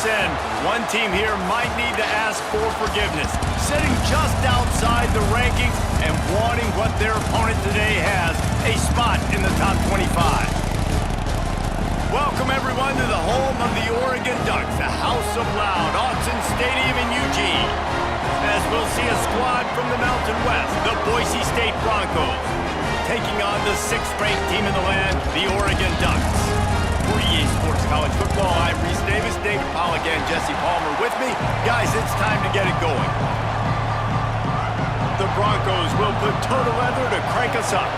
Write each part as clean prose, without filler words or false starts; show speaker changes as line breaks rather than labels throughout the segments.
sin. One team here might need to ask for forgiveness, sitting just outside the rankings and wanting what their opponent today has, a spot in the top 25. Welcome, everyone, to the home of the Oregon Ducks, the House of Loud, Autzen Stadium in Eugene. As we'll see a squad from the Mountain West, the Boise State Broncos, taking on the 6th-ranked team in the land, the Oregon Ducks. For EA Sports College Football, I'm Reese Davis, David Pollack, and Jesse Palmer with me. Guys, it's time to get it going. The Broncos will put toe to leather to crank us up.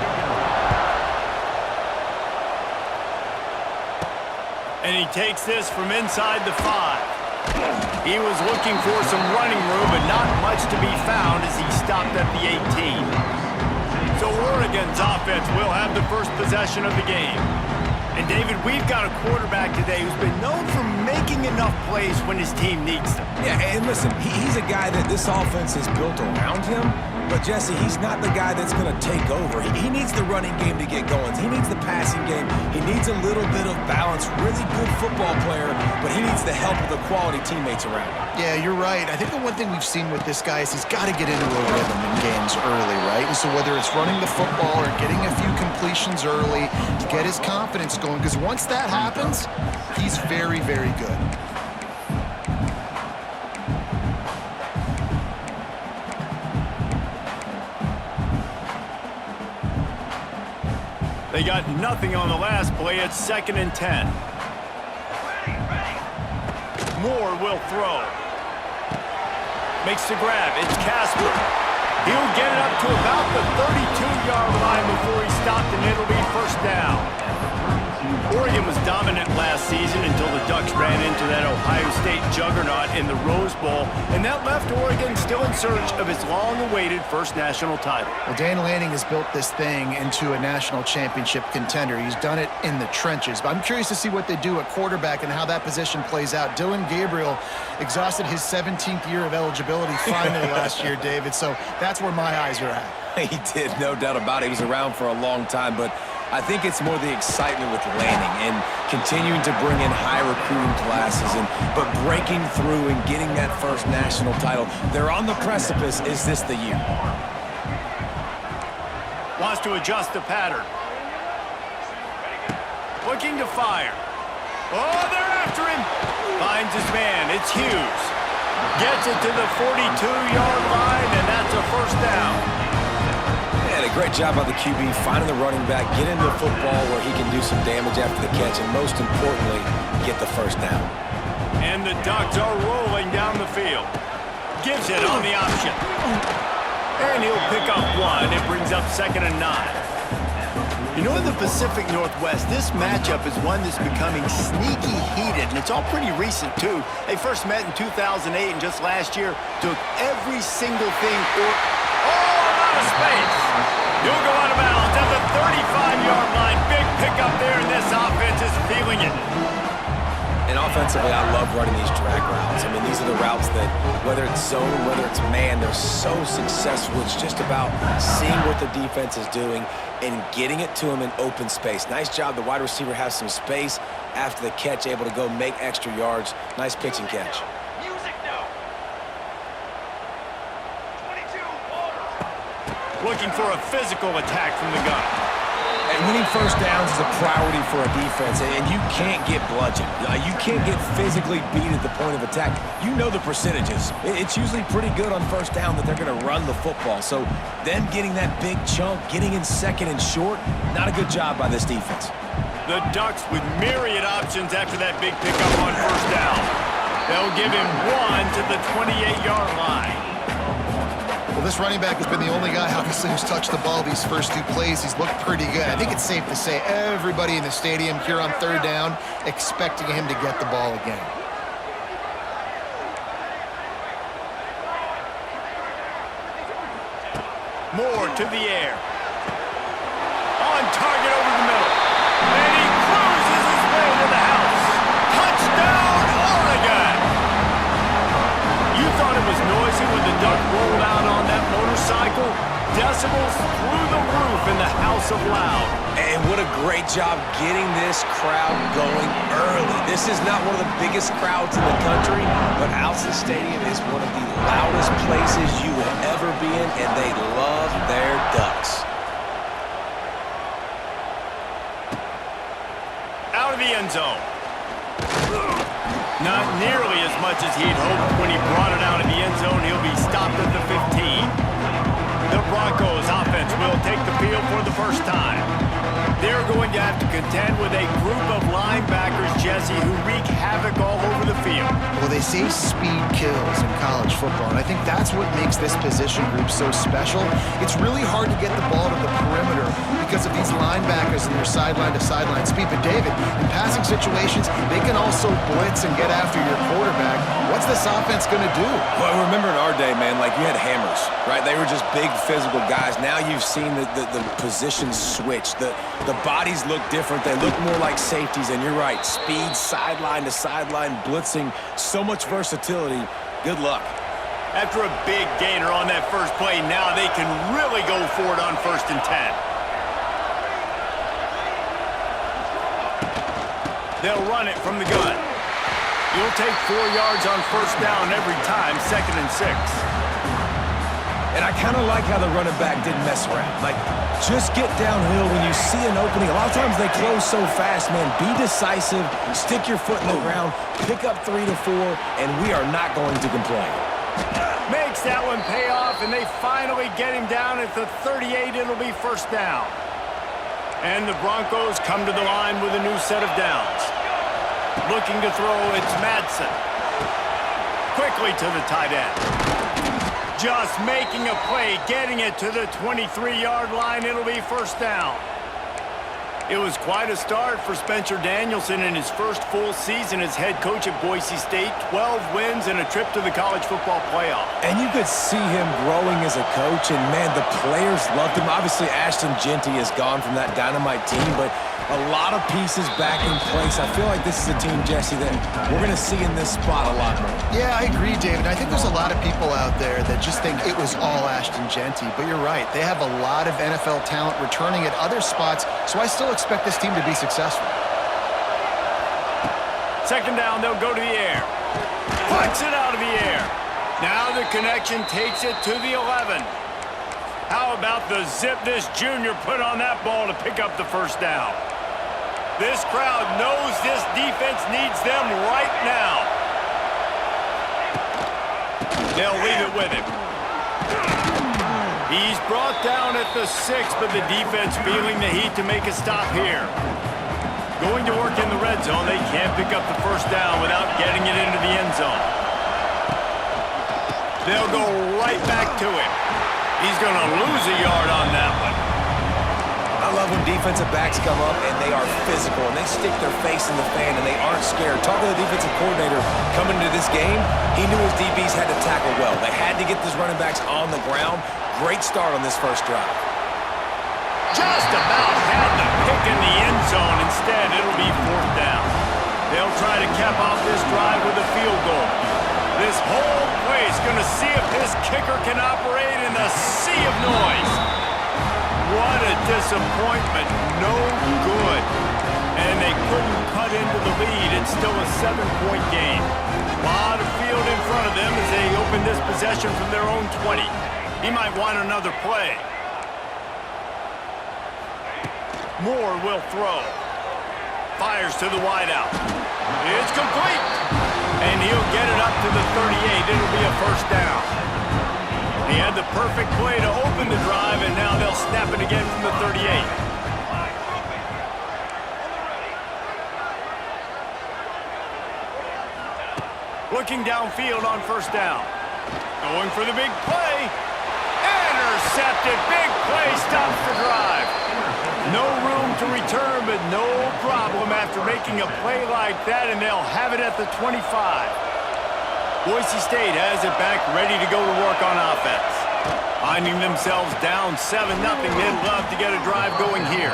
And he takes this from inside the 5. He was looking for some running room, but not much to be found as he stopped at the 18. So Oregon's offense will have the first possession of the game. And David, we've got a quarterback today who's been known for making enough plays when his team needs them.
Yeah, and listen, he's a guy that this offense is built around him. But, Jesse, he's not the guy that's going to take over. He needs the running game to get going. He needs the passing game. He needs a little bit of balance. Really good football player, but he needs the help of the quality teammates around him.
Yeah, you're right. I think the one thing we've seen with this guy is he's got to get into a rhythm in games early, right? And so whether it's running the football or getting a few completions early to get his confidence going, because once that happens, he's very, very good.
They got nothing on the last play. It's 2nd and 10. Moore will throw. Makes the grab. It's Casper. He'll get it up to about the 32-yard line before he stopped, and it'll be first down. Oregon was dominant last season until the Ducks ran into that Ohio State juggernaut in the Rose Bowl, and that left Oregon still in search of its long-awaited first national title.
Well, Dan Lanning has built this thing into a national championship contender. He's done it in the trenches. But I'm curious to see what they do at quarterback and how that position plays out. Dylan Gabriel exhausted his 17th year of eligibility finally last year, David, so that's where my eyes are at.
He did, no doubt about it. He was around for a long time, but I think it's more the excitement with Lanning and continuing to bring in high recruiting classes, but breaking through and getting that first national title. They're on the precipice. Is this the year?
Wants to adjust the pattern. Looking to fire. Oh, they're after him. Finds his man. It's Hughes. Gets it to the 42-yard line, and that's a first down.
A great job by the QB finding the running back, get into the football where he can do some damage after the catch, and most importantly, get the first down.
And the Ducks are rolling down the field. Gives it on the option. And he'll pick up one. It brings up 2nd and 9. You know, in the Pacific Northwest, this matchup is one that's becoming sneaky heated, and it's all pretty recent, too. They first met in 2008, and just last year took every single thing space. You'll go out of bounds at the 35-yard line. Big pickup there, and this offense is feeling it.
And offensively, I love running these drag routes. I mean, these are the routes that, whether it's zone, whether it's man, they're so successful. It's just about seeing what the defense is doing and getting it to them in open space. Nice job. The wide receiver has some space after the catch, able to go make extra yards. Nice pitch and catch.
Looking for a physical attack from the gun.
And winning first downs is a priority for a defense, and you can't get bludgeoned. You can't get physically beat at the point of attack. You know the percentages. It's usually pretty good on first down that they're going to run the football. So them getting that big chunk, getting in 2nd and short, not a good job by this defense.
The Ducks with myriad options after that big pickup on first down. They'll give him one to the 28-yard line.
Well, this running back has been the only guy, obviously, who's touched the ball these first 2 plays. He's looked pretty good. I think it's safe to say everybody in the stadium here on 3rd down expecting him to get the ball again.
Moore to the air. On target over the middle. And he cruises his way to the house. Touchdown, Oregon! You thought it was noisy when the Duck rolled out on that motorcycle? Decibels through the roof turf in the House of Loud.
And what a great job getting this crowd going early. This is not one of the biggest crowds in the country, but Alson Stadium is one of the loudest places you will ever be in, and they love their Ducks.
Out of the end zone. Not nearly as much as he'd hoped when he brought it out of the end zone. He'll be stopped at the 15. The Broncos offense will take the field for the first time. They're going to have to contend with a group of linebackers, Jesse, who wreak havoc all over the field.
Well, they say speed kills in college football, and I think that's what makes this position group so special. It's really hard to get the ball to the perimeter because of these linebackers and their sideline-to-sideline speed. But, David, in passing situations, they can also blitz and get after your quarterback. What's this offense going to do?
Well, remember in our day, man, like you had hammers, right? They were just big physical guys. Now you've seen the positions switch. The bodies look different. They look more like safeties, and you're right. Speed, sideline to sideline, blitzing, so much versatility. Good luck.
After a big gainer on that first play, now they can really go for it on 1st and 10. They'll run it from the gun. You'll take 4 yards on 1st down every time, 2nd and 6.
And I kind of like how the running back didn't mess around. Like, just get downhill when you see an opening. A lot of times they close so fast, man. Be decisive, stick your foot in the ground, pick up 3 to 4, and we are not going to complain.
Makes that one pay off, and they finally get him down at the 38. It'll be 1st down. And the Broncos come to the line with a new set of downs. Looking to throw, it's Madsen. Quickly to the tight end. Just making a play, getting it to the 23-yard line. It'll be 1st down. It was quite a start for Spencer Danielson in his first full season as head coach at Boise State. 12 wins and a trip to the college football playoff.
And you could see him growing as a coach, and, man, the players loved him. Obviously, Ashton Genty is gone from that dynamite team, but a lot of pieces back in place. I feel like this is a team, Jesse, that we're going to see in this spot a lot more.
Yeah, I agree, David. I think there's a lot of people out there that just think it was all Ashton Genty, but you're right. They have a lot of NFL talent returning at other spots, so I still expect this team to be successful.
2nd down, they'll go to the air. Puts it out of the air. Now the connection takes it to the 11. How about the zip this junior put on that ball to pick up the 1st down? This crowd knows this defense needs them right now. They'll leave it with him. He's brought down at the 6, but the defense feeling the heat to make a stop here. Going to work in the red zone. They can't pick up the 1st down without getting it into the end zone. They'll go right back to him. He's going to lose a yard on that one.
I love when defensive backs come up and they are physical and they stick their face in the fan and they aren't scared. Talking to the defensive coordinator coming into this game, he knew his DBs had to tackle well. They had to get these running backs on the ground. Great start on this first drive.
Just about had the pick in the end zone. Instead, it'll be 4th down. They'll try to cap off this drive with a field goal. This whole place going to see if this kicker can operate in a sea of noise. What a disappointment. No good. And they couldn't cut into the lead. It's still a 7-point game. A lot of field in front of them as they open this possession from their own 20. He might want another play. Moore will throw. Fires to the wideout. It's complete. And he'll get it up to the 38. It'll be a 1st down. He had the perfect play to open the drive, and now they'll snap it again from the 38. Looking downfield on 1st down. Going for the big play. Intercepted. Big play stops the drive. No room to return, but no problem after making a play like that, and they'll have it at the 25. Boise State has it back, ready to go to work on offense. Finding themselves down 7-0, they'd love to get a drive going here.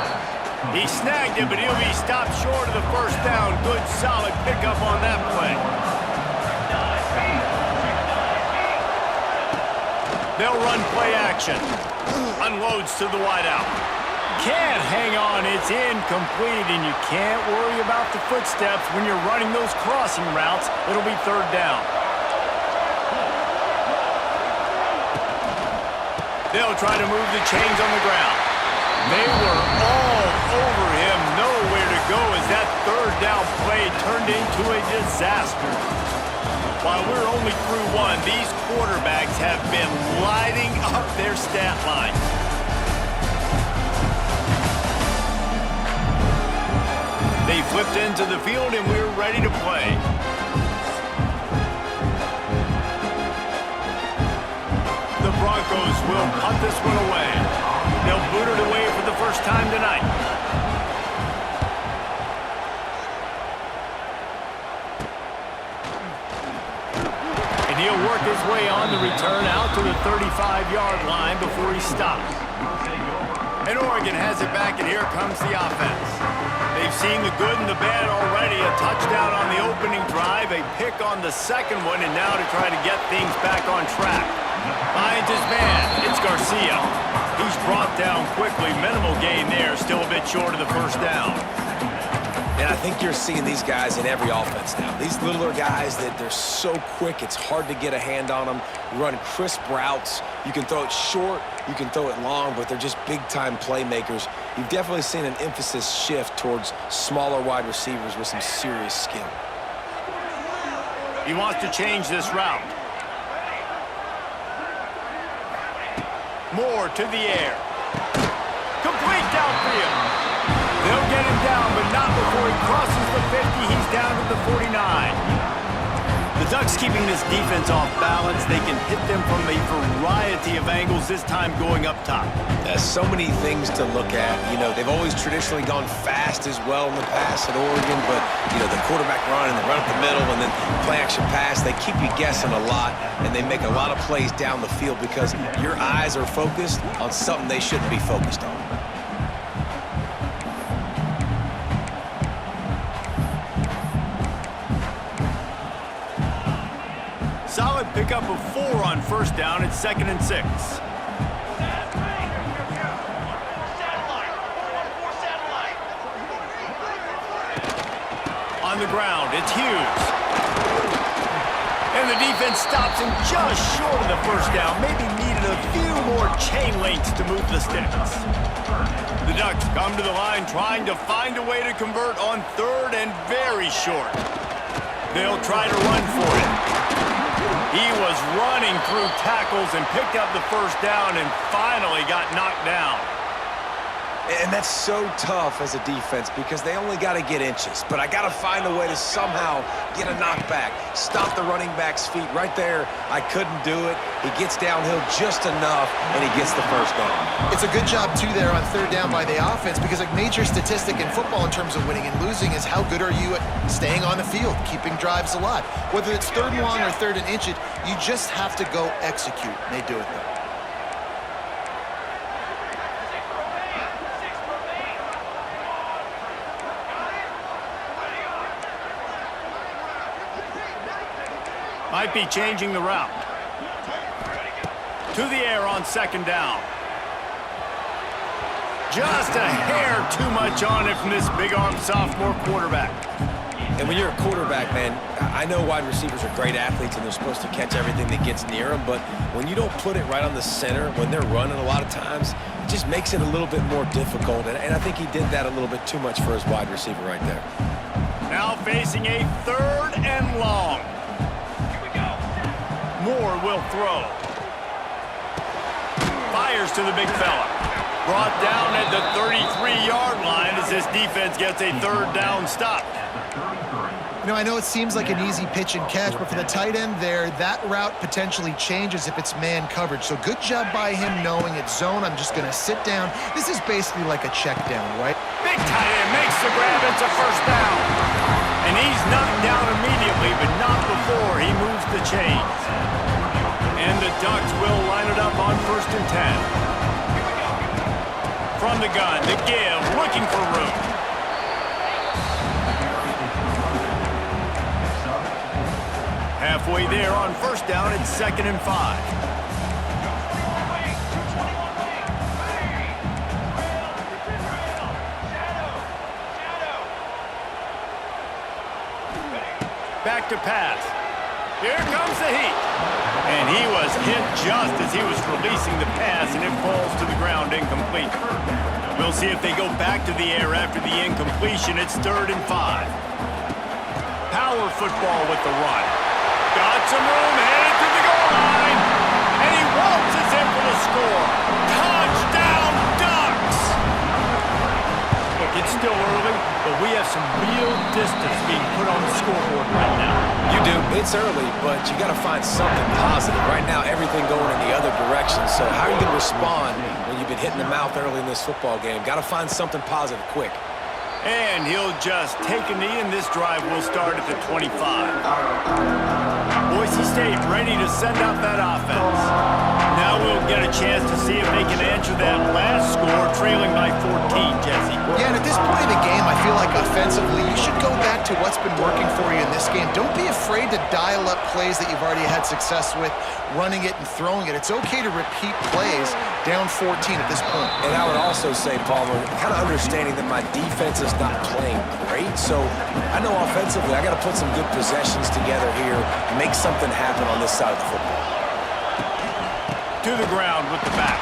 He snagged it, but he'll be stopped short of the 1st down. Good, solid pickup on that play. They'll run play action. Unloads to the wideout. can't hang on. It's incomplete, and you can't worry about the footsteps when you're running those crossing routes. It'll be third down. They'll try to move the chains on the ground. They were all over him. Nowhere to go as that third down play turned into a disaster. While we're only through one, these quarterbacks have been lighting up their stat lines. They flipped into the field, and we're ready to play. The Broncos will punt this one away. They'll boot it away for the first time tonight. And he'll work his way on the return out to the 35-yard line before he stops. And Oregon has it back, and here comes the offense. They've seen the good and the bad already. A touchdown on the opening drive, a pick on the second one, and now to try to get things back on track. Finds his man. It's Garcia. He's brought down quickly. Minimal gain there. Still a bit short of the first down.
And I think you're seeing these guys in every offense now. These littler guys that they're so quick, it's hard to get a hand on them. Run crisp routes. You can throw it short, you can throw it long, but they're just big-time playmakers. You've definitely seen an emphasis shift towards smaller wide receivers with some serious skill.
He wants to change this route. Moore to the air. Complete downfield. They'll get him down, but not before he crosses the 50. He's down to the 49. The Ducks keeping this defense off balance. They can hit them from a variety of angles, this time going up top.
There's so many things to look at. You know, they've always traditionally gone fast as well in the past at Oregon, but, you know, the quarterback run and the run up the middle and then play-action pass, they keep you guessing a lot, and they make a lot of plays down the field because your eyes are focused on something they shouldn't be focused on.
Solid pickup of 4 on first down. It's 2nd and 6. On the ground, it's Hughes. And the defense stops him just short of the first down. Maybe needed a few more chain links to move the sticks. The Ducks come to the line trying to find a way to convert on 3rd and very short. They'll try to run for it. He was running through tackles and picked up the first down and finally got knocked down.
And that's so tough as a defense because they only got to get inches. But I got to find a way to somehow get a knockback, stop the running back's feet. Right there, I couldn't do it. He gets downhill just enough, and he gets the first down.
It's a good job, too, there on 3rd down by the offense because a major statistic in football in terms of winning and losing is how good are you at staying on the field, keeping drives alive. Whether it's 3rd and long or 3rd and inches, you just have to go execute. And they do it, though.
Might be changing the route. To the air on 2nd down. Just a hair too much on it from this big-arm sophomore quarterback.
And when you're a quarterback, man, I know wide receivers are great athletes and they're supposed to catch everything that gets near them, but when you don't put it right on the center, when they're running a lot of times, it just makes it a little bit more difficult. And I think he did that a little bit too much for his wide receiver right there.
Now facing a 3rd and long. Moore will throw. Fires to the big fella. Brought down at the 33-yard line as this defense gets a 3rd down stop.
You know, I know it seems like an easy pitch and catch, but for the tight end there, that route potentially changes if it's man coverage. So good job by him knowing it's zone. I'm just going to sit down. This is basically like a check down, right?
Big tight end makes the grab. It's a first down. And he's knocked down immediately, but not before he moves the chains. And the Ducks will line it up on 1st and 10. From the gun, the give, looking for room. Halfway there on first down, it's 2nd and 5. to pass. Here comes the heat. And he was hit just as he was releasing the pass, and it falls to the ground incomplete. We'll see if they go back to the air after the incompletion. It's 3rd and 5. Power football with the run. Got some room, headed to the goal line. And he waltzes in for the score. Touchdown, Ducks! Look, it's still early, but we have some real distance being put on the scoreboard right now.
You do. It's early, but you got to find something positive. Right now, everything going in the other direction. So how are you going to respond when you've been hit in the mouth early in this football game? Got to find something positive quick.
And he'll just take a knee, and this drive will start at the 25. Boise State ready to send out that offense. Now we'll get a chance to see if they can answer that last score, trailing by 14, Jesse.
Yeah, and at this point of the game, I feel like offensively, you should go back to what's been working for you in this game. Don't be afraid to dial up plays that you've already had success with, running it and throwing it. It's okay to repeat plays down 14 at this point.
And I would also say, Palmer, kind of understanding that my defense is not playing great, so I know offensively I got to put some good possessions together here and make something happen on this side of the football.
To the ground with the back.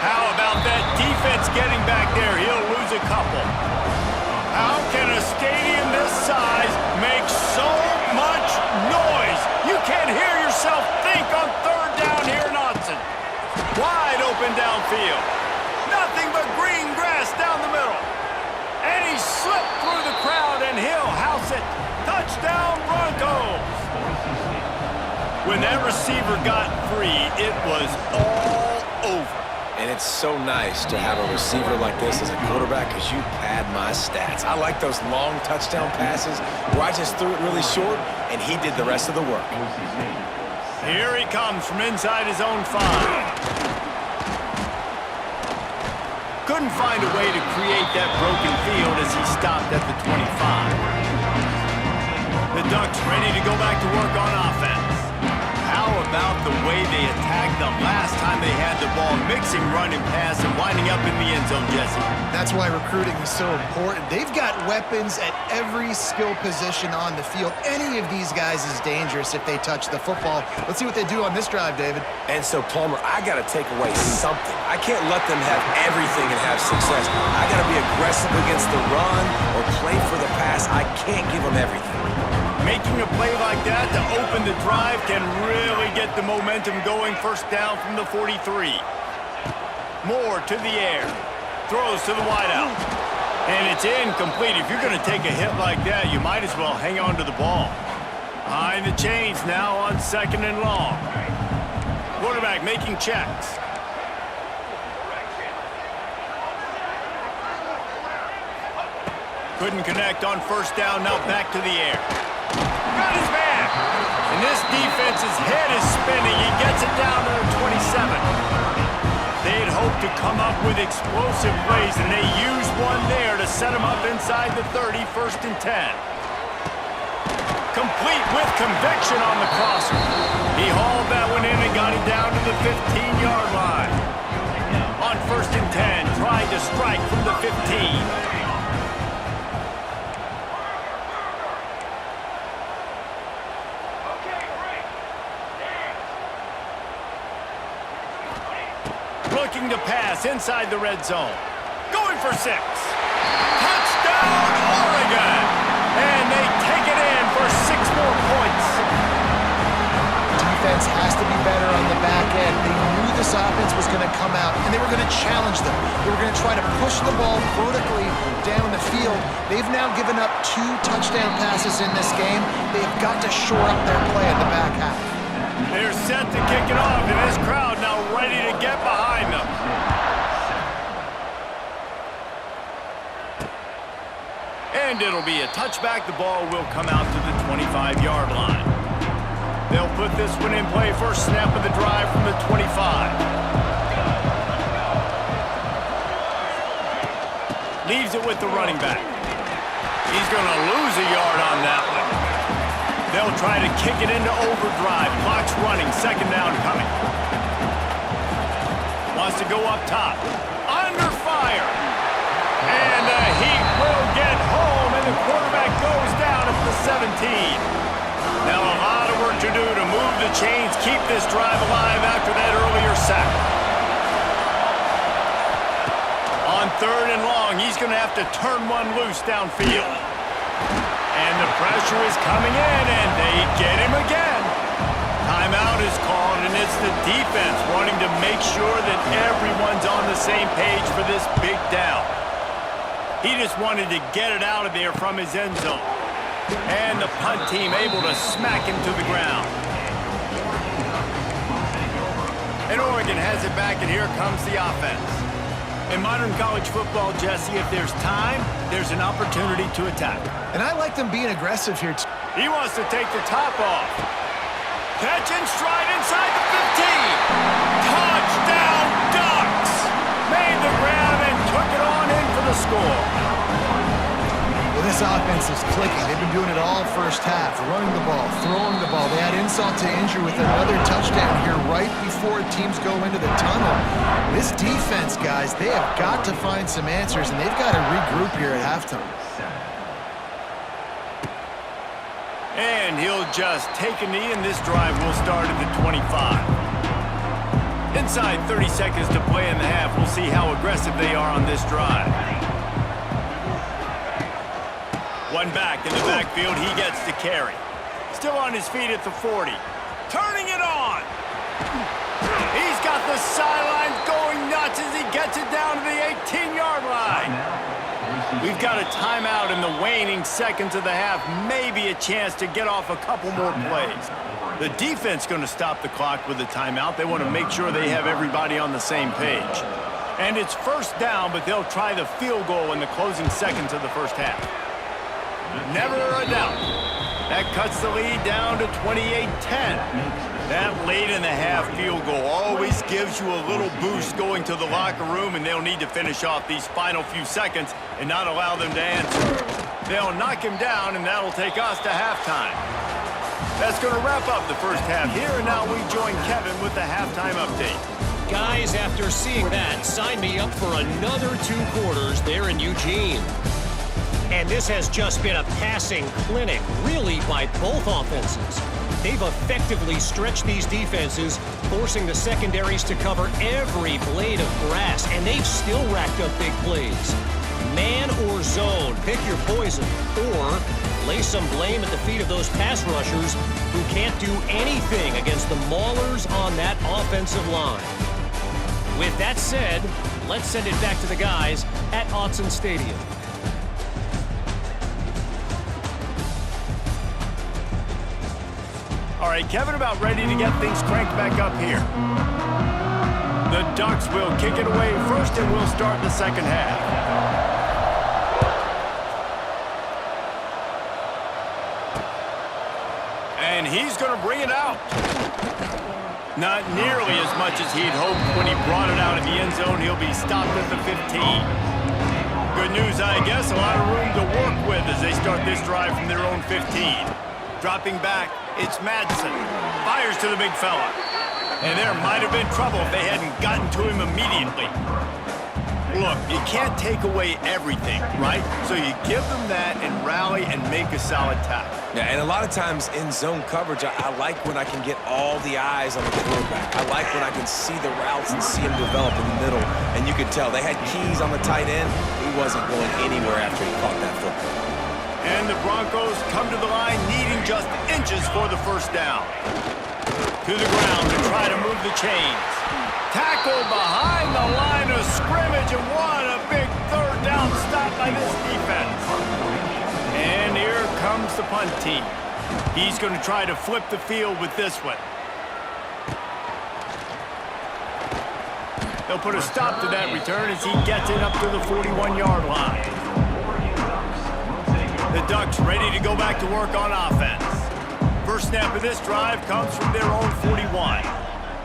How about that defense getting back there? He'll lose a couple. How can a stadium this size make so much noise? You can't hear yourself think on 3rd down here in Autzen. Wide open downfield. Nothing but green grass down the middle. And he slipped through the crowd, and he'll house it. Touchdown, Broncos. When that receiver got free, it was all over.
And it's so nice to have a receiver like this as a quarterback because you pad my stats. I like those long touchdown passes where I just threw it really short, and he did the rest of the work.
Here he comes from inside his own 5. Couldn't find a way to create that broken field as he stopped at the 25. The Ducks ready to go back to work on offense. How about the way they attacked the last time they had the ball, mixing run and pass and winding up in the end zone, Jesse?
That's why recruiting is so important. They've got weapons at every skill position on the field. Any of these guys is dangerous if they touch the football. Let's see what they do on this drive, David.
And so, Palmer, I got to take away something. I can't let them have everything and have success. I got to be aggressive against the run or play for the pass. I can't give them everything.
Making a play like that to open the drive can really get the momentum going. 1st down from the 43. Moore to the air. Throws to the wideout. And it's incomplete. If you're going to take a hit like that, you might as well hang on to the ball. Behind the chains now on 2nd and long. Quarterback making checks. Couldn't connect on 1st down. Now back to the air. Got his man. And this defense's head is spinning. He gets it down to the 27. They'd hoped to come up with explosive plays, and they used one there to set him up inside the 30, 1st and 10. Complete with conviction on the crosser. He hauled that one in and got it down to the 15-yard line. On 1st and 10, tried to strike from the 15. Looking to pass inside the red zone. Going for 6. Touchdown, Oregon! And they take it in for 6 more points.
Defense has to be better on the back end. They knew this offense was going to come out, and they were going to challenge them. They were going to try to push the ball vertically down the field. They've now given up 2 touchdown passes in this game. They've got to shore up their play in the back half.
They're set to kick it off, and this crowd now ready to get behind them. And it'll be a touchback. The ball will come out to the 25-yard line. They'll put this one in play. First snap of the drive from the 25. Leaves it with the running back. He's going to lose a yard on that one. They'll try to kick it into overdrive. Clock's running. 2nd down coming. Wants to go up top. Under fire. And the Heat will get home, and the quarterback goes down at the 17. Now a lot of work to do to move the chains, keep this drive alive after that earlier sack. On 3rd and long, he's going to have to turn one loose downfield. And the pressure is coming in, and they get him again. Timeout is called, and it's the defense wanting to make sure that everyone's on the same page for this big down. He just wanted to get it out of there from his end zone. And the punt team able to smack him to the ground. And Oregon has it back, and here comes the offense. In modern college football, Jesse, if there's time, there's an opportunity to attack.
And I like them being aggressive here.
He wants to take the top off. Catch and stride inside the 15. Touchdown, Ducks! Made the grab and took it on in for the score.
Well, this offense is clicking. They've been doing it all first half, running the ball, throwing the ball. They had insult to injury with another touchdown here right before teams go into the tunnel. This defense, guys, they have got to find some answers, and they've got to regroup here at halftime.
And he'll just take a knee, and this drive will start at the 25. Inside 30 seconds to play in the half. We'll see how aggressive they are on this drive. One back in the backfield. He gets the carry. Still on his feet at the 40. Turning it on. He's got the sidelines going nuts as he gets it down to the 18-yard line. We've got a timeout in the waning seconds of the half. Maybe a chance to get off a couple more plays. The defense going to stop the clock with a timeout. They want to make sure they have everybody on the same page. And it's first down, but they'll try the field goal in the closing seconds of the first half. Never a doubt. That cuts the lead down to 28-10. That late in the half field goal always gives you a little boost going to the locker room, and they'll need to finish off these final few seconds and not allow them to answer. They'll knock him down, and that'll take us to halftime. That's going to wrap up the first half here, and now we join Kevin with the halftime update.
Guys, after seeing that, sign me up for another 2 quarters there in Eugene. And this has just been a passing clinic, really, by both offenses. They've effectively stretched these defenses, forcing the secondaries to cover every blade of grass, and they've still racked up big plays. Man or zone, pick your poison, or lay some blame at the feet of those pass rushers who can't do anything against the maulers on that offensive line. With that said, let's send it back to the guys at Autzen Stadium.
All right, Kevin, about ready to get things cranked back up here. The Ducks will kick it away first, and we'll start the second half. And he's going to bring it out. Not nearly as much as he'd hoped when he brought it out of the end zone. He'll be stopped at the 15. Good news, I guess. A lot of room to work with as they start this drive from their own 15. Dropping back, it's Madsen. Fires to the big fella. And there might have been trouble if they hadn't gotten to him immediately. Look, you can't take away everything, right? So you give them that and rally and make a solid tackle.
Yeah, and a lot of times in zone coverage, I like when I can get all the eyes on the quarterback. I like when I can see the routes and see him develop in the middle. And you could tell they had keys on the tight end. He wasn't going anywhere after he caught that football.
And the Broncos come to the line needing just inches for the first down. To the ground to try to move the chains. Tackled behind the line of scrimmage, and what a big third down stop by this defense. And here comes the punt team. He's going to try to flip the field with this one. They'll put a stop to that return as he gets it up to the 41-yard line. The Ducks ready to go back to work on offense. First snap of this drive comes from their own 41.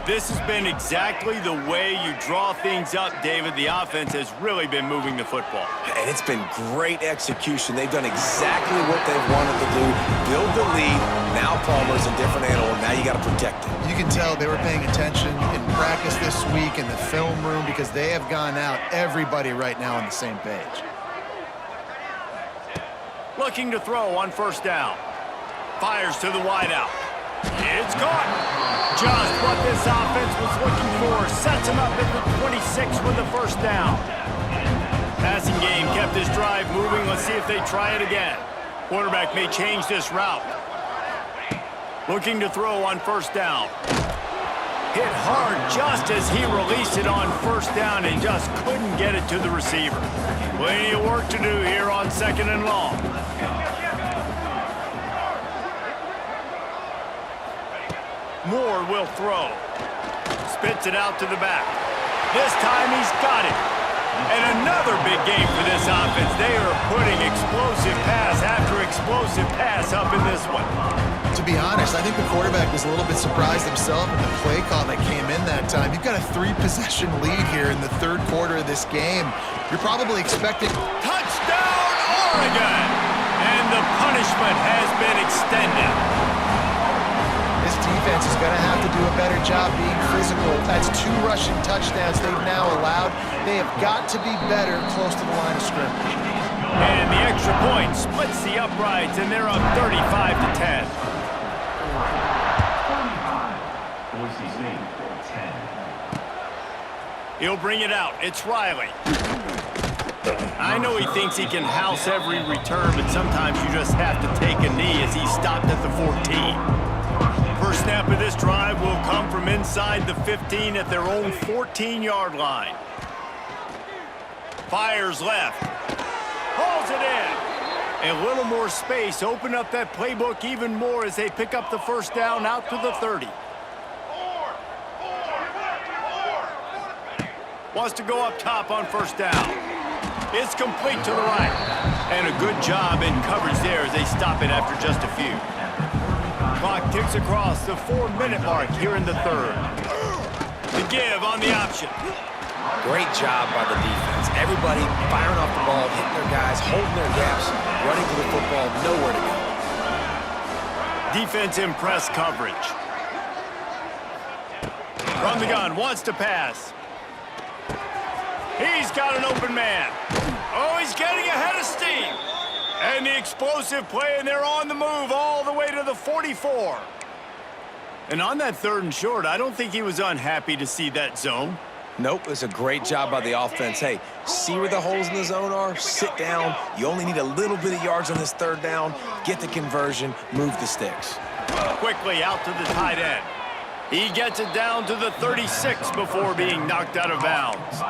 This has been exactly the way you draw things up, David. The offense has really been moving the football.
And it's been great execution. They've done exactly what they've wanted to do. Build the lead. Now Palmer's a different animal. Now you got to protect him.
You can tell they were paying attention in practice this week in the film room because they have gone out, everybody right now on the same page.
Looking to throw on first down. Fires to the wideout. It's caught. Just what this offense was looking for. Sets him up at the 26 for the first down. Passing game kept this drive moving. Let's see if they try it again. Quarterback may change this route. Looking to throw on first down. Hit hard just as he released it on first down and just couldn't get it to the receiver. Plenty of work to do here on 2nd and long. Moore will throw. Spits it out to the back. This time he's got it. And another big game for this offense. They are putting explosive pass after explosive pass up in this one.
To be honest, I think the quarterback was a little bit surprised himself at the play call that came in that time. You've got a 3-possession lead here in the 3rd quarter of this game. You're probably expecting...
Touchdown, Oregon! And the punishment has been extended.
This defense is going to have to do a better job being physical. That's 2 rushing touchdowns they've now allowed. They have got to be better close to the line of scrimmage.
And the extra point splits the uprights, and they're up 35-10. He'll bring it out. It's Riley. I know he thinks he can house every return, but sometimes you just have to take a knee as he stopped at the 14. First snap of this drive will come from inside the 15 at their own 14-yard line. Fires left. Hauls it in. A little more space. Open up that playbook even more as they pick up the first down out to the 30. Wants to go up top on first down. It's complete to the right. And a good job in coverage there as they stop it after just a few. Clock ticks across the 4-minute mark here in the 3rd. The give on the option.
Great job by the defense. Everybody firing off the ball, hitting their guys, holding their gaps, running to the football, nowhere to go.
Defense in press coverage. From the gun, wants to pass. He's got an open man. Oh, he's getting ahead of steam. And the explosive play, and they're on the move all the way to the 44. And on that 3rd and short, I don't think he was unhappy to see that zone.
Nope, it's a great job by the offense. Hey, see where the holes in the zone are? Sit down. You only need a little bit of yards on this 3rd down. Get the conversion, move the sticks.
Quickly out to the tight end. He gets it down to the 36 before being knocked out of bounds.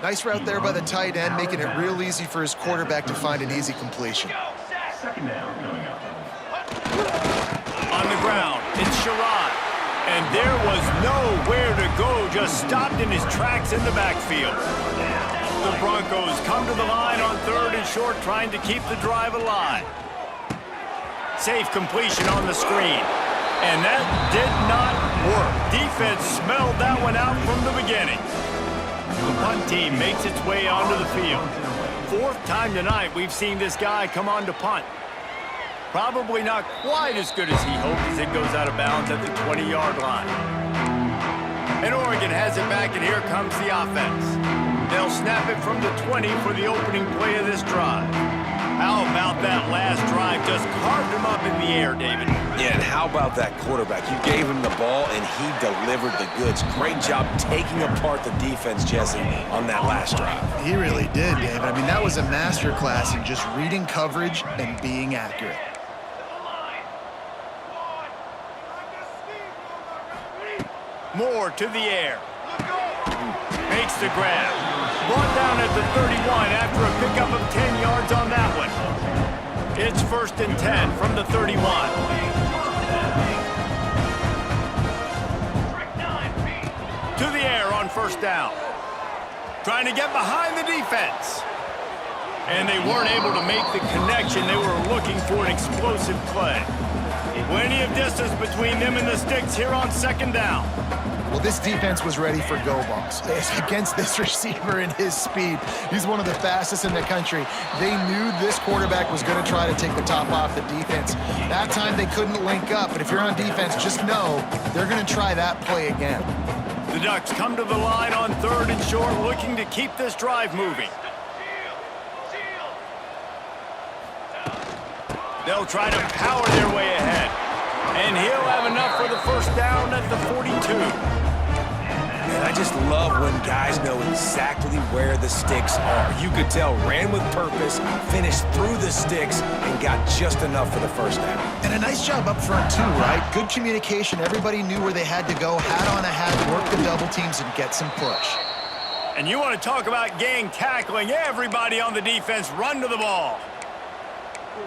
Nice route there by the tight end, making it real easy for his quarterback to find an easy completion.
On the ground, it's Sherrod. And there was nowhere to go, just stopped in his tracks in the backfield. The Broncos come to the line on 3rd and short, trying to keep the drive alive. Safe completion on the screen. And that did not work. Defense smelled that one out from the beginning. The punt team makes its way onto the field. 4th time tonight we've seen this guy come on to punt. Probably not quite as good as he hoped as it goes out of bounds at the 20-yard line. And Oregon has it back, and here comes the offense. They'll snap it from the 20 for the opening play of this drive. How about that last drive? Just carved him up in the air, David.
Yeah, and how about that quarterback? You gave him the ball, and he delivered the goods. Great job taking apart the defense, Jesse, on that last drive.
He really did, David. I mean, that was a masterclass in just reading coverage and being accurate.
Moore to the air. Makes the grab. Brought down at the 31 after a pickup of 10 yards on that one. It's 1st and 10 from the 31. To the air on first down. Trying to get behind the defense. And they weren't able to make the connection. They were looking for an explosive play. Plenty of distance between them and the sticks here on 2nd down.
Well, this defense was ready for go balls. Against this receiver and his speed, he's one of the fastest in the country. They knew this quarterback was going to try to take the top off the defense. That time they couldn't link up, but if you're on defense, just know they're going to try that play again.
The Ducks come to the line on 3rd and short, looking to keep this drive moving. They'll try to power their way ahead. And he'll have enough for the first down at the 42.
And I just love when guys know exactly where the sticks are. You could tell, ran with purpose, finished through the sticks, and got just enough for the first down.
And a nice job up front too, right? Good communication. Everybody knew where they had to go, hat on a hat, work the double teams, and get some push.
And you want to talk about gang tackling, everybody on the defense run to the ball.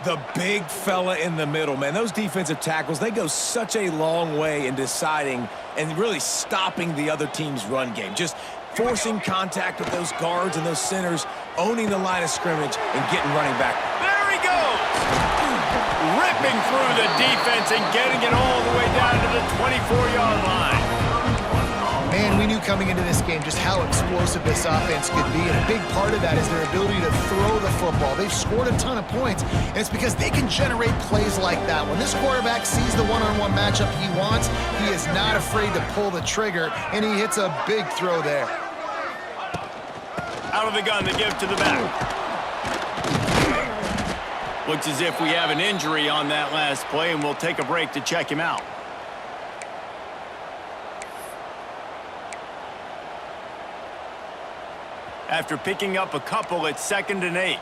The big fella in the middle, man. Those defensive tackles, they go such a long way in deciding and really stopping the other team's run game. Just forcing contact with those guards and those centers, owning the line of scrimmage, and getting running back.
There he goes! Ripping through the defense and getting it all the way down to the 24-yard line.
Man, we knew coming into this game just how explosive this offense could be, and a big part of that is their ability to throw the football. They've scored a ton of points, and it's because they can generate plays like that. When this quarterback sees the one-on-one matchup he wants, he is not afraid to pull the trigger, and he hits a big throw there.
Out of the gun, they give to the back. Looks as if we have an injury on that last play, and we'll take a break to check him out. After picking up a couple, it's 2nd and 8.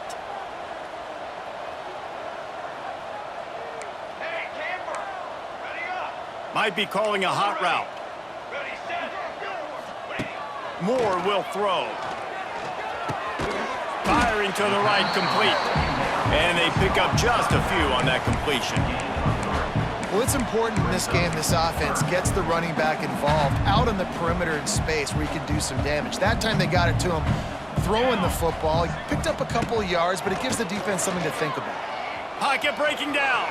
Hey, camper, ready up.
Might be calling a hot route.
Ready, set, go.
Moore will throw. Firing to the right, complete. And they pick up just a few on that completion.
Well, it's important in this game this offense gets the running back involved out on the perimeter in space where he can do some damage. That time they got it to him throwing the football. He picked up a couple of yards, but it gives the defense something to think about.
Pocket breaking down.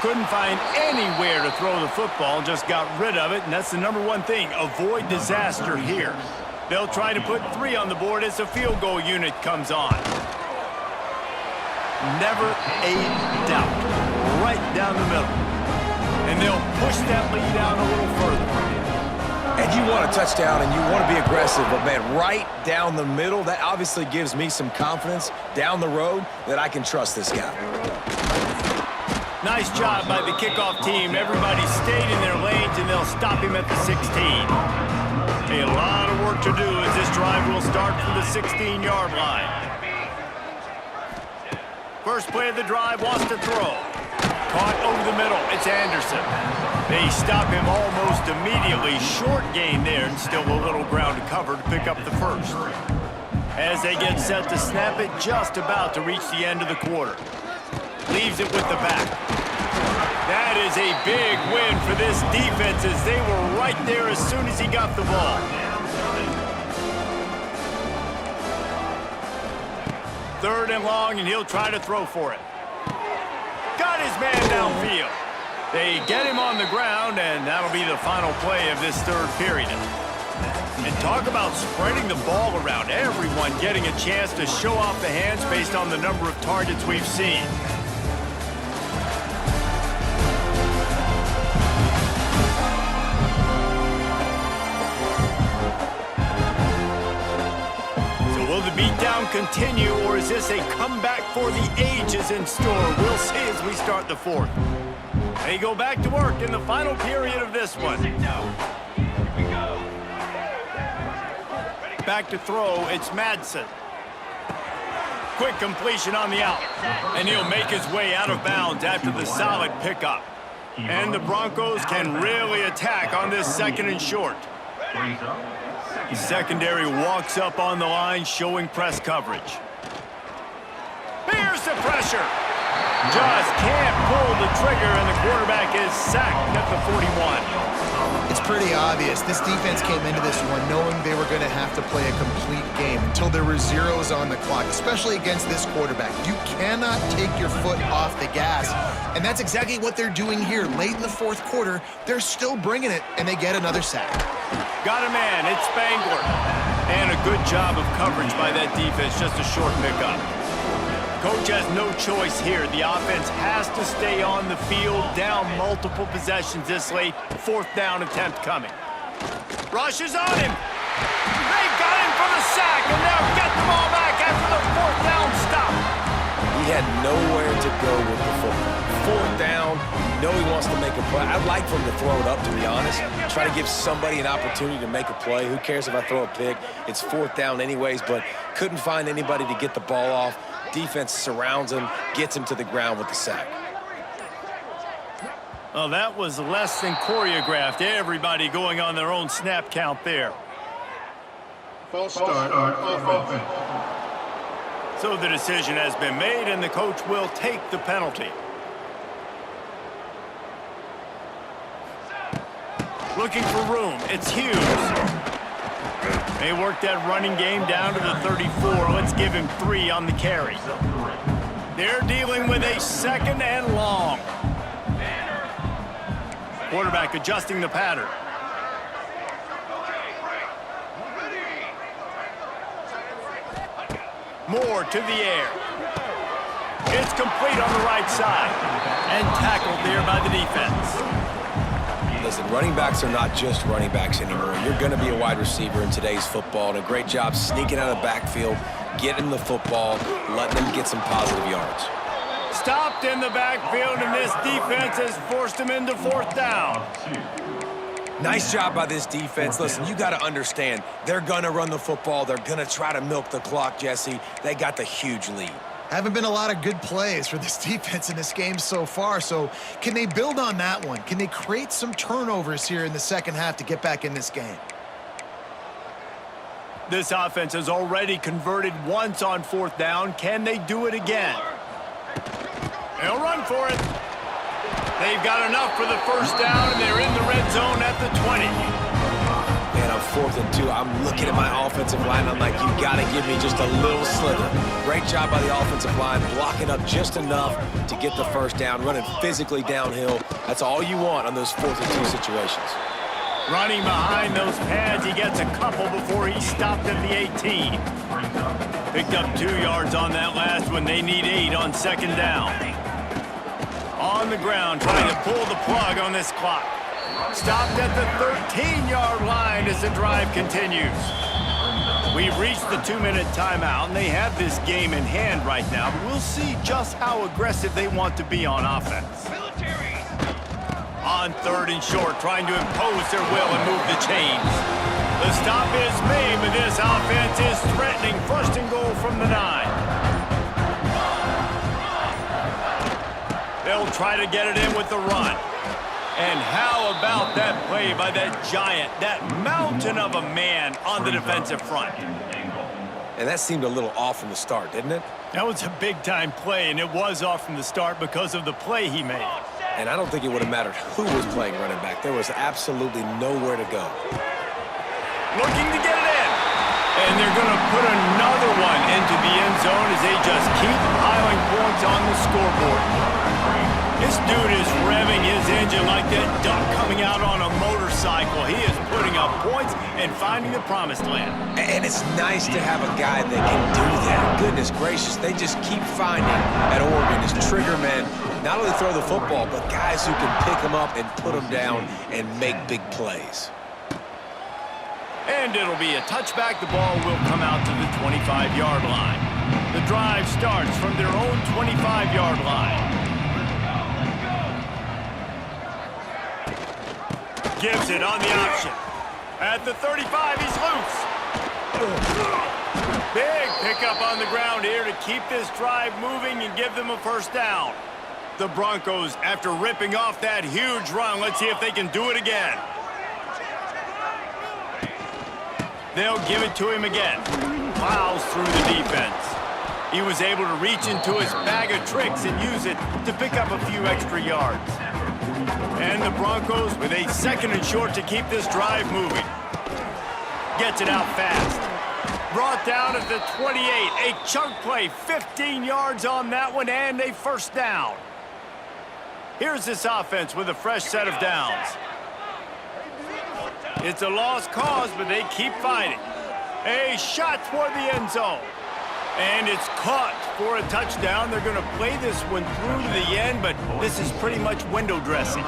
Couldn't find anywhere to throw the football, just got rid of it, and that's the #1 thing. Avoid disaster here. They'll try to put 3 on the board as the field goal unit comes on. Never a doubt. Right down the middle. And they'll push that lead out a little further.
And you want a touchdown and you want to be aggressive, but man, right down the middle, that obviously gives me some confidence down the road that I can trust this guy.
Nice job by the kickoff team. Everybody stayed in their lanes, and they'll stop him at the 16. A lot of work to do as this drive will start from the 16-yard line. First play of the drive, wants to throw. Caught over the middle. It's Anderson. They stop him almost immediately. Short gain there, and still a little ground to cover to pick up the first. As they get set to snap it, just about to reach the end of the quarter. Leaves it with the back. That is a big win for this defense as they were right there as soon as he got the ball. Third and long, and he'll try to throw for it. Got his man downfield. They get him on the ground, and that'll be the final play of this third period. And talk about spreading the ball around. Everyone getting a chance to show off the hands based on the number of targets we've seen. Will the beatdown continue, or is this a comeback for the ages in store? We'll see as we start the fourth. They go back to work in the final period of this one. Back to throw, it's Madsen. Quick completion on the out, and he'll make his way out of bounds after the solid pickup. And the Broncos can really attack on this 2nd and short. The secondary walks up on the line, showing press coverage. Here's the pressure. Just can't pull the trigger, and the quarterback is sacked at the 41.
It's pretty obvious. This defense came into this one knowing they were going to have to play a complete game until there were zeros on the clock, especially against this quarterback. You cannot take your foot off the gas, and that's exactly what they're doing here. Late in the fourth quarter, they're still bringing it, and they get another sack.
Got a man, it's Spangler. And a good job of coverage by that defense, just a short pickup. Coach has no choice here. The offense has to stay on the field, down multiple possessions this late. 4th down attempt coming. Rushes on him. They got him for the sack, and they'll get the ball back after the 4th down stop.
He had nowhere to go with the football. Fourth down, you know he wants to make a play. I'd like for him to throw it up, to be honest. Try to give somebody an opportunity to make a play. Who cares if I throw a pick? It's fourth down anyways, but couldn't find anybody to get the ball off. Defense surrounds him, gets him to the ground with the sack.
Well, that was less than choreographed. Everybody going on their own snap count there.
False start on offense.
So the decision has been made, and the coach will take the penalty. Looking for room. It's Hughes. They work that running game down to the 34. Let's give him 3 on the carry. They're dealing with a 2nd and long. Quarterback adjusting the pattern. Moore to the air. It's complete on the right side. And tackled there by the defense.
Listen, running backs are not just running backs anymore. You're going to be a wide receiver in today's football, and a great job sneaking out of the backfield, getting the football, letting them get some positive yards.
Stopped in the backfield, and this defense has forced him into 4th down.
Nice job by this defense. Listen, you got to understand, they're going to run the football. They're going to try to milk the clock, Jesse. They got the huge lead.
Haven't been a lot of good plays for this defense in this game so far, so can they build on that one? Can they create some turnovers here in the second half to get back in this game?
This offense has already converted once on 4th down. Can they do it again? They'll run for it. They've got enough for the 1st down, and they're in the red zone at the 20.
Man, on 4th and 2, I'm looking at my offensive line. I'm like, you got to give me just a little slither. Great job by the offensive line, blocking up just enough to get the 1st down, running physically downhill. That's all you want on those 4th and 2 situations.
Running behind those pads, he gets a couple before he stopped at the 18. Picked up 2 yards on that last one. They need 8 on 2nd down. On the ground, trying to pull the plug on this clock. Stopped at the 13-yard line as the drive continues. We've reached the 2-minute timeout, and they have this game in hand right now. But we'll see just how aggressive they want to be on offense. On 3rd and short, trying to impose their will and move the chains. The stop is made, but this offense is threatening 1st and goal from the 9. They'll try to get it in with the run. And how about that play by that giant, that mountain of a man on the defensive front?
And that seemed a little off from the start, didn't it?
That was a big-time play, and it was off from the start because of the play he made.
And I don't think it would have mattered who was playing running back. There was absolutely nowhere to go.
Looking to get it in. And they're going to put another one into the end zone as they just keep piling points on the scoreboard. This dude is revving his engine like that duck coming out on a motorcycle. He is putting up points and finding the promised land.
And it's nice to have a guy that can do that. Goodness gracious, they just keep finding at Oregon as trigger men, not only throw the football, but guys who can pick them up and put them down and make big plays.
And it'll be a touchback. The ball will come out to the 25-yard line. The drive starts from their own 25-yard line. Gives it on the option. At the 35, he's loose. Big pickup on the ground here to keep this drive moving and give them a 1st down. The Broncos, after ripping off that huge run, let's see if they can do it again. They'll give it to him again. Plows through the defense. He was able to reach into his bag of tricks and use it to pick up a few extra yards. And the Broncos with a 2nd and short to keep this drive moving. Gets it out fast. Brought down at the 28. A chunk play, 15 yards on that one, and a 1st down. Here's this offense with a fresh set of downs. It's a lost cause, but they keep fighting. A shot toward the end zone. And it's caught for a touchdown. They're going to play this one through to the end, but this is pretty much window dressing.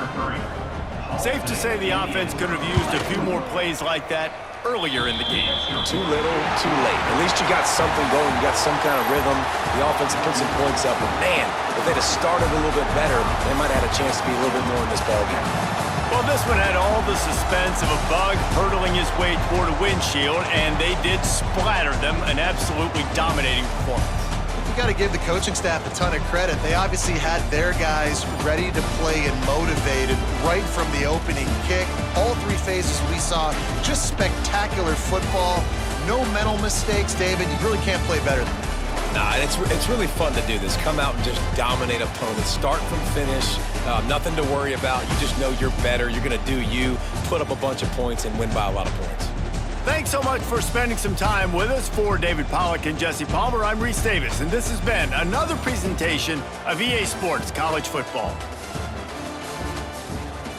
Safe to say the offense could have used a few more plays like that. earlier in the game.
Too little, too late. At least you got something going. You got some kind of rhythm. The offense put some points up. But, man, if they'd have started a little bit better, they might have had a chance to be a little bit more in this ballgame.
Well, this one had all the suspense of a bug hurtling his way toward a windshield, and they did splatter them, an absolutely dominating performance.
You got to give the coaching staff a ton of credit. They obviously had their guys ready to play and motivated right from the opening kick. All three phases we saw just spectacular football. No mental mistakes, David. You really can't play better than that.
Nah, it's really fun to do this. Come out and just dominate opponents. Start from finish. Nothing to worry about. You just know you're better. You're going to do you, put up a bunch of points, and win by a lot of points.
Thanks so much for spending some time with us. For David Pollack and Jesse Palmer, I'm Reese Davis, and this has been another presentation of EA Sports College Football.